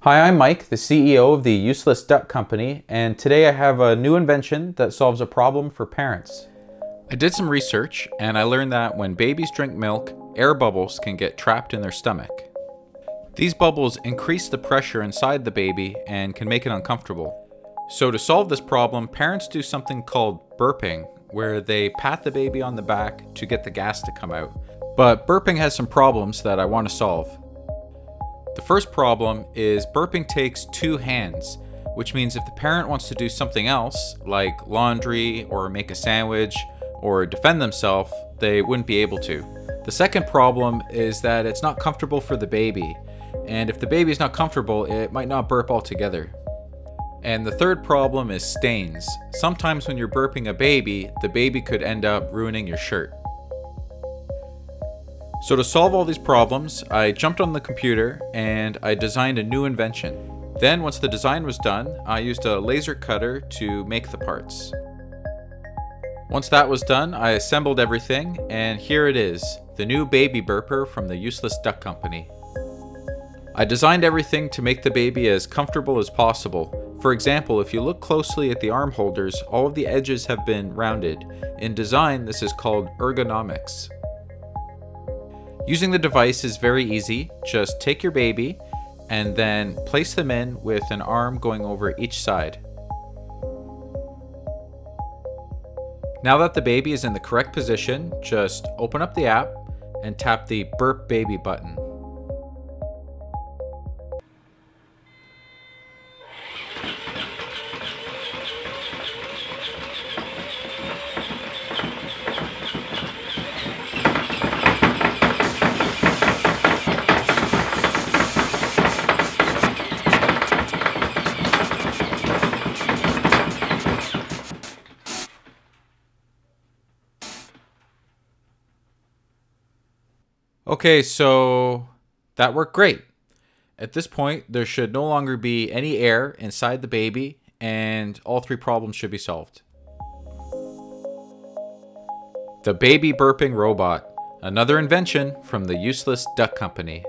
Hi, I'm Mike, the CEO of the Useless Duck Company, and today I have a new invention that solves a problem for parents. I did some research and I learned that when babies drink milk, air bubbles can get trapped in their stomach. These bubbles increase the pressure inside the baby and can make it uncomfortable. So to solve this problem, parents do something called burping, where they pat the baby on the back to get the gas to come out. But burping has some problems that I want to solve. The first problem is burping takes two hands, which means if the parent wants to do something else, like laundry or make a sandwich or defend themselves, they wouldn't be able to. The second problem is that it's not comfortable for the baby, and if the baby is not comfortable, it might not burp altogether. And the third problem is stains. Sometimes when you're burping a baby, the baby could end up ruining your shirt. So to solve all these problems, I jumped on the computer and I designed a new invention. Then once the design was done, I used a laser cutter to make the parts. Once that was done, I assembled everything, and here it is, the new baby burper from the Useless Duck Company. I designed everything to make the baby as comfortable as possible. For example, if you look closely at the arm holders, all of the edges have been rounded. In design, this is called ergonomics. Using the device is very easy. Just take your baby and then place them in with an arm going over each side. Now that the baby is in the correct position, just open up the app and tap the Burp Baby button. Okay, so that worked great. At this point, there should no longer be any air inside the baby, and all three problems should be solved. The Baby Burping Robot, another invention from the Useless Duck Company.